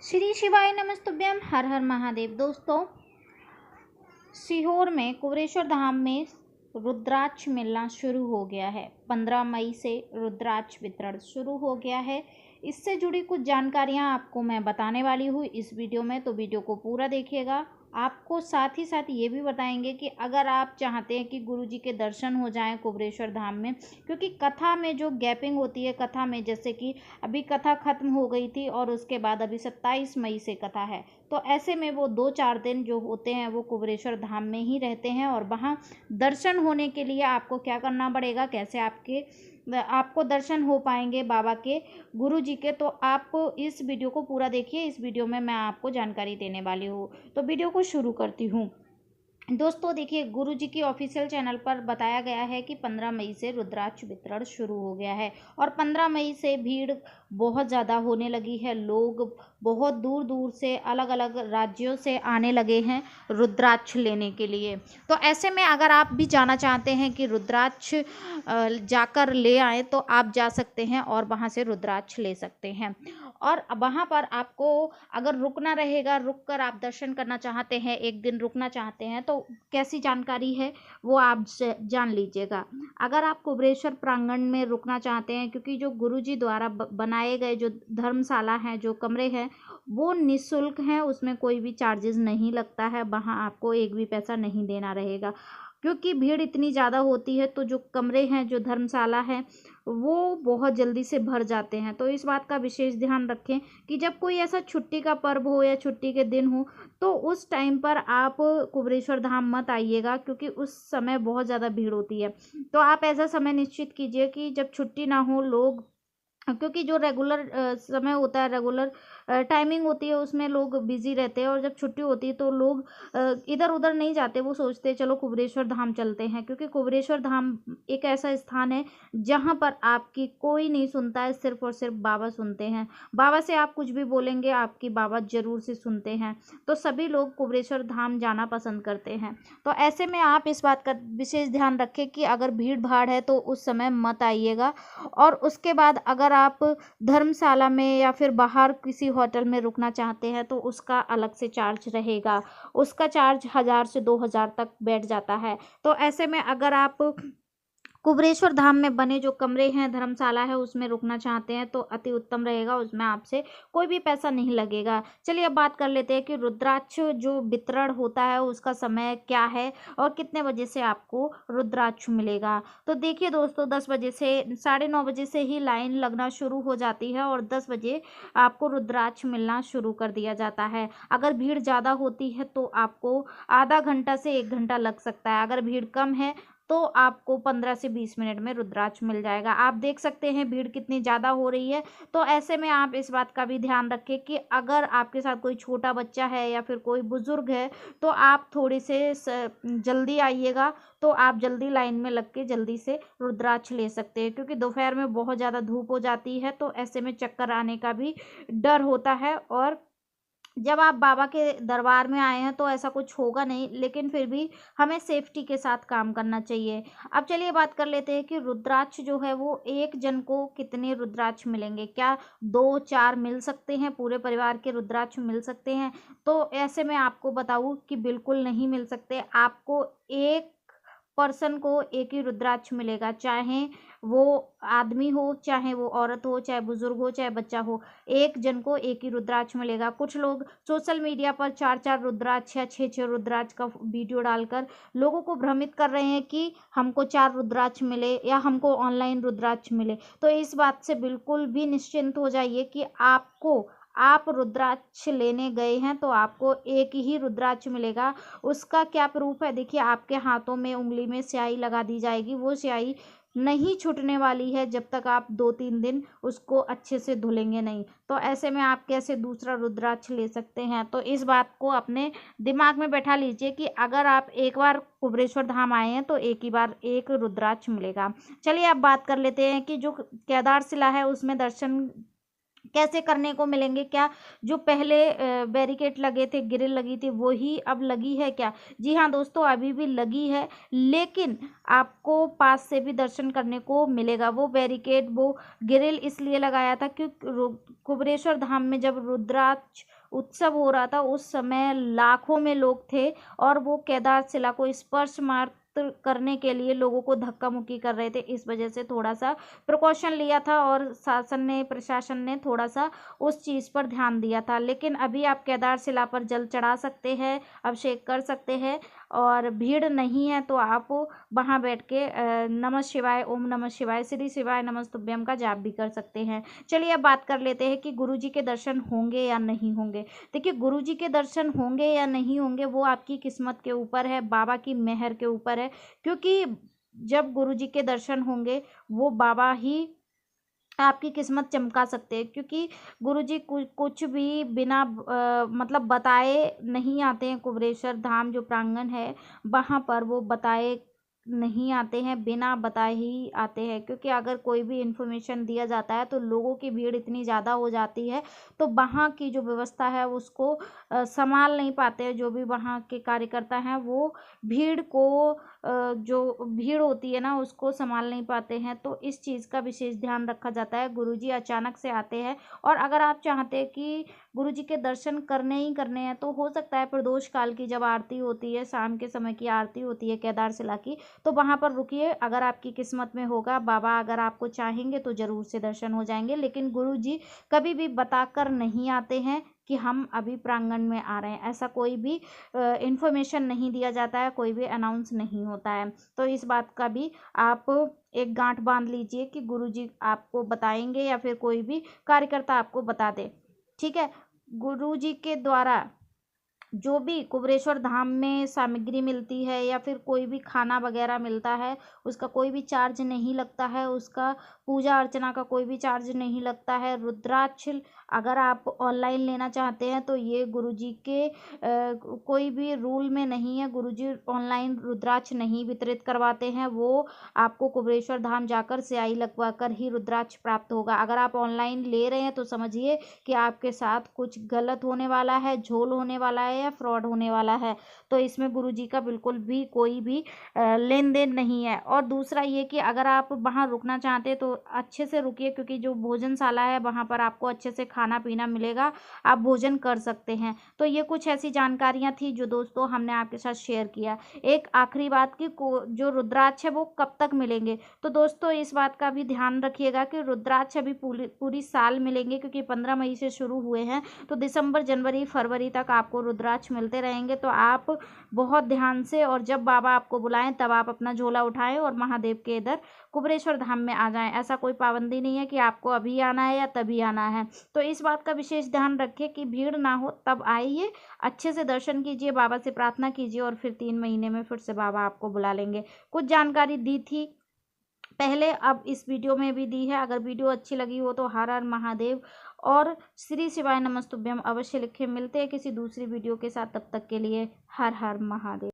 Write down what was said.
श्री शिवाय नमस्तुभ्यम। हर हर महादेव। दोस्तों, सीहोर में कुबेरेश्वर धाम में रुद्राक्ष मिलना शुरू हो गया है। 15 मई से रुद्राक्ष वितरण शुरू हो गया है। इससे जुड़ी कुछ जानकारियां आपको मैं बताने वाली हूँ इस वीडियो में, तो वीडियो को पूरा देखिएगा। आपको साथ ही साथ ये भी बताएंगे कि अगर आप चाहते हैं कि गुरुजी के दर्शन हो जाएं कुबेरेश्वर धाम में, क्योंकि कथा में जो गैपिंग होती है, कथा में जैसे कि अभी कथा खत्म हो गई थी और उसके बाद अभी 27 मई से कथा है, तो ऐसे में वो 2-4 दिन जो होते हैं वो कुबेरेश्वर धाम में ही रहते हैं। और वहाँ दर्शन होने के लिए आपको क्या करना पड़ेगा, कैसे आपको दर्शन हो पाएंगे बाबा के, गुरु जी के, तो आप इस वीडियो को पूरा देखिए। इस वीडियो में मैं आपको जानकारी देने वाली हूँ, तो वीडियो को शुरू करती हूँ। दोस्तों देखिए, गुरु जी की ऑफिशियल चैनल पर बताया गया है कि 15 मई से रुद्राक्ष वितरण शुरू हो गया है और 15 मई से भीड़ बहुत ज़्यादा होने लगी है। लोग बहुत दूर दूर से, अलग अलग राज्यों से आने लगे हैं रुद्राक्ष लेने के लिए। तो ऐसे में अगर आप भी जाना चाहते हैं कि रुद्राक्ष जाकर ले आए, तो आप जा सकते हैं और वहाँ से रुद्राक्ष ले सकते हैं। और वहाँ पर आपको अगर रुकना रहेगा, रुक कर आप दर्शन करना चाहते हैं, एक दिन रुकना चाहते हैं, तो कैसी जानकारी है वो आप जान लीजिएगा। अगर आप कुबेरेश्वर प्रांगण में रुकना चाहते हैं, क्योंकि जो गुरुजी द्वारा बनाए गए जो धर्मशाला हैं, जो कमरे हैं, वो निःशुल्क हैं, उसमें कोई भी चार्जेस नहीं लगता है, वहाँ आपको एक भी पैसा नहीं देना रहेगा। क्योंकि भीड़ इतनी ज़्यादा होती है तो जो कमरे हैं, जो धर्मशाला है, वो बहुत जल्दी से भर जाते हैं। तो इस बात का विशेष ध्यान रखें कि जब कोई ऐसा छुट्टी का पर्व हो या छुट्टी के दिन हो, तो उस टाइम पर आप कुबेरेश्वर धाम मत आइएगा, क्योंकि उस समय बहुत ज़्यादा भीड़ होती है। तो आप ऐसा समय निश्चित कीजिए कि जब छुट्टी ना हो, लोग, क्योंकि जो रेगुलर समय होता है, रेगुलर टाइमिंग होती है, उसमें लोग बिजी रहते हैं, और जब छुट्टी होती है तो लोग इधर उधर नहीं जाते, वो सोचते हैं चलो कुबेरेश्वर धाम चलते हैं। क्योंकि कुबेरेश्वर धाम एक ऐसा स्थान है जहाँ पर आपकी कोई नहीं सुनता है, सिर्फ और सिर्फ बाबा सुनते हैं। बाबा से आप कुछ भी बोलेंगे, आपकी बाबा जरूर से सुनते हैं। तो सभी लोग कुबेरेश्वर धाम जाना पसंद करते हैं। तो ऐसे में आप इस बात का विशेष ध्यान रखें कि अगर भीड़ भाड़ है तो उस समय मत आइएगा। और उसके बाद अगर आप धर्मशाला में या फिर बाहर किसी होटल में रुकना चाहते हैं, तो उसका अलग से चार्ज रहेगा। उसका चार्ज 1000 से 2000 तक बैठ जाता है। तो ऐसे में अगर आप कुबेरेश्वर धाम में बने जो कमरे हैं, धर्मशाला है, उसमें रुकना चाहते हैं, तो अति उत्तम रहेगा, उसमें आपसे कोई भी पैसा नहीं लगेगा। चलिए अब बात कर लेते हैं कि रुद्राक्ष जो वितरण होता है उसका समय क्या है और कितने बजे से आपको रुद्राक्ष मिलेगा। तो देखिए दोस्तों, 10 बजे से 9:30 बजे से ही लाइन लगना शुरू हो जाती है और 10 बजे आपको रुद्राक्ष मिलना शुरू कर दिया जाता है। अगर भीड़ ज़्यादा होती है तो आपको आधा घंटा से 1 घंटा लग सकता है। अगर भीड़ कम है तो आपको 15 से 20 मिनट में रुद्राक्ष मिल जाएगा। आप देख सकते हैं भीड़ कितनी ज़्यादा हो रही है। तो ऐसे में आप इस बात का भी ध्यान रखें कि अगर आपके साथ कोई छोटा बच्चा है या फिर कोई बुजुर्ग है, तो आप थोड़ी से जल्दी आइएगा, तो आप जल्दी लाइन में लग के जल्दी से रुद्राक्ष ले सकते हैं। क्योंकि दोपहर में बहुत ज़्यादा धूप हो जाती है, तो ऐसे में चक्कर आने का भी डर होता है। और जब आप बाबा के दरबार में आए हैं तो ऐसा कुछ होगा नहीं, लेकिन फिर भी हमें सेफ्टी के साथ काम करना चाहिए। अब चलिए बात कर लेते हैं कि रुद्राक्ष जो है वो एक जन को कितने रुद्राक्ष मिलेंगे। क्या 2-4 मिल सकते हैं, पूरे परिवार के रुद्राक्ष मिल सकते हैं? तो ऐसे में आपको बताऊँ कि बिल्कुल नहीं मिल सकते। आपको एक पर्सन को एक ही रुद्राक्ष मिलेगा, चाहे वो आदमी हो, चाहे वो औरत हो, चाहे बुजुर्ग हो, चाहे बच्चा हो, एक जन को एक ही रुद्राक्ष मिलेगा। कुछ लोग सोशल मीडिया पर 4-4 रुद्राक्ष या 6-6 रुद्राक्ष का वीडियो डालकर लोगों को भ्रमित कर रहे हैं कि हमको 4 रुद्राक्ष मिले या हमको ऑनलाइन रुद्राक्ष मिले। तो इस बात से बिल्कुल भी निश्चिंत हो जाइए कि आप रुद्राक्ष लेने गए हैं तो आपको एक ही रुद्राक्ष मिलेगा। उसका क्या प्रूफ है, देखिए आपके हाथों में, उंगली में स्याही लगा दी जाएगी। वो स्याही नहीं छूटने वाली है जब तक आप 2-3 दिन उसको अच्छे से धुलेंगे नहीं। तो ऐसे में आप कैसे दूसरा रुद्राक्ष ले सकते हैं? तो इस बात को अपने दिमाग में बैठा लीजिए कि अगर आप एक बार कुबेरेश्वर धाम आए हैं तो एक ही बार एक रुद्राक्ष मिलेगा। चलिए अब बात कर लेते हैं कि जो केदारशिला है उसमें दर्शन कैसे करने को मिलेंगे? क्या जो पहले बैरिकेड लगे थे, ग्रिल लगी थी, वही अब लगी है क्या? जी हाँ दोस्तों, अभी भी लगी है, लेकिन आपको पास से भी दर्शन करने को मिलेगा। वो बैरिकेड, वो ग्रिल इसलिए लगाया था क्योंकि कुबेरेश्वर धाम में जब रुद्राक्ष उत्सव हो रहा था, उस समय लाखों में लोग थे और वो केदार शिला को स्पर्श मात्र करने के लिए लोगों को धक्का मुक्की कर रहे थे। इस वजह से थोड़ा सा प्रिकॉशन लिया था और शासन ने, प्रशासन ने थोड़ा सा उस चीज़ पर ध्यान दिया था। लेकिन अभी आप केदार शिला पर जल चढ़ा सकते हैं, अभिषेक कर सकते हैं और भीड़ नहीं है तो आप वहाँ बैठ के नमः शिवाय, ओम नमः शिवाय, श्री शिवाय नमस्तुभ्यम का जाप भी कर सकते हैं। चलिए अब बात कर लेते हैं कि गुरुजी के दर्शन होंगे या नहीं होंगे। देखिए, गुरुजी के दर्शन होंगे या नहीं होंगे वो आपकी किस्मत के ऊपर है, बाबा की मेहर के ऊपर है, क्योंकि जब गुरुजी के दर्शन होंगे वो बाबा ही आपकी किस्मत चमका सकते हैं, क्योंकि गुरुजी कुछ भी बिना मतलब बताए नहीं आते हैं। कुबेरेश्वर धाम जो प्रांगण है वहाँ पर वो बताए नहीं आते हैं, बिना बताए ही आते हैं, क्योंकि अगर कोई भी इन्फॉर्मेशन दिया जाता है तो लोगों की भीड़ इतनी ज़्यादा हो जाती है, तो वहाँ की जो व्यवस्था है उसको संभाल नहीं पाते हैं। जो भी वहाँ के कार्यकर्ता हैं वो भीड़ को जो भीड़ होती है ना उसको संभाल नहीं पाते हैं, तो इस चीज़ का विशेष ध्यान रखा जाता है। गुरुजी अचानक से आते हैं और अगर आप चाहते हैं कि गुरुजी के दर्शन करने ही करने हैं तो हो सकता है प्रदोष काल की जब आरती होती है, शाम के समय की आरती होती है केदार शिला की, तो वहाँ पर रुकिए। अगर आपकी किस्मत में होगा, बाबा अगर आपको चाहेंगे तो ज़रूर से दर्शन हो जाएंगे। लेकिन गुरुजी कभी भी बताकर नहीं आते हैं कि हम अभी प्रांगण में आ रहे हैं, ऐसा कोई भी इंफॉर्मेशन नहीं दिया जाता है, कोई भी अनाउंस नहीं होता है। तो इस बात का भी आप एक गांठ बांध लीजिए कि गुरुजी आपको बताएंगे या फिर कोई भी कार्यकर्ता आपको बता दे, ठीक है। गुरुजी के द्वारा जो भी कुबेरेश्वर धाम में सामग्री मिलती है या फिर कोई भी खाना वगैरह मिलता है, उसका कोई भी चार्ज नहीं लगता है, उसका पूजा अर्चना का कोई भी चार्ज नहीं लगता है। रुद्राक्ष अगर आप ऑनलाइन लेना चाहते हैं तो ये गुरुजी के कोई भी रूल में नहीं है, गुरुजी ऑनलाइन रुद्राक्ष नहीं वितरित करवाते हैं। वो आपको कुबेरेश्वर धाम जाकर स्याही लगवा कर ही रुद्राक्ष प्राप्त होगा। अगर आप ऑनलाइन ले रहे हैं तो समझिए कि आपके साथ कुछ गलत होने वाला है, झोल होने वाला है या फ्रॉड होने वाला है। तो इसमें गुरुजी का बिल्कुल भी कोई भी लेन देन नहीं है। और दूसरा ये कि अगर आप वहाँ रुकना चाहते हैं तो अच्छे से रुकिए, क्योंकि जो भोजनशाला है वहाँ पर आपको अच्छे से खाना पीना मिलेगा, आप भोजन कर सकते हैं। तो ये कुछ ऐसी जानकारियाँ थी जो दोस्तों हमने आपके साथ शेयर किया। एक आखिरी बात कि जो रुद्राक्ष है वो कब तक मिलेंगे, तो दोस्तों इस बात का भी ध्यान रखिएगा कि रुद्राक्ष अभी पूरी साल मिलेंगे, क्योंकि 15 मई से शुरू हुए हैं तो दिसंबर, जनवरी, फरवरी तक आपको रुद्राक्ष मिलते रहेंगे। तो आप बहुत ध्यान से और जब बाबा आपको बुलाएं तब आप अपना झोला उठाएं और महादेव के इधर कुबेरेश्वर धाम में आ जाएं। ऐसा कोई पाबंदी नहीं है कि आपको अभी आना है या तभी आना है। तो इस बात का विशेष ध्यान रखें कि भीड़ ना हो, तब आइए, अच्छे से दर्शन कीजिए, बाबा से प्रार्थना कीजिए और फिर 3 महीने में फिर से बाबा आपको बुला लेंगे। कुछ जानकारी दी थी पहले, अब इस वीडियो में भी दी है। अगर वीडियो अच्छी लगी हो तो हर हर महादेव और श्री शिवाय नमस्तुभ्यम अवश्य लिखें। मिलते हैं किसी दूसरी वीडियो के साथ, तब तक के लिए हर हर महादेव।